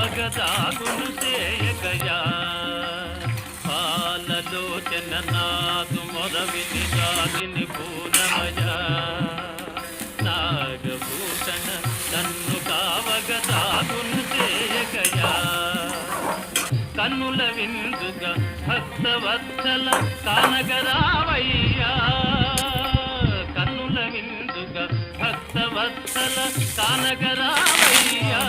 కావగదాగును చేయగయా పాలలోచన నాదు మొరవిని రాగిని పూనమయా నాగభూషణ నన్ను కావగదాగును చేయగయా కన్నుల విందుగా భక్తవత్సల కానగరావయ్యా కన్నుల విందుగా భక్తవత్సల కానగరావయ్యా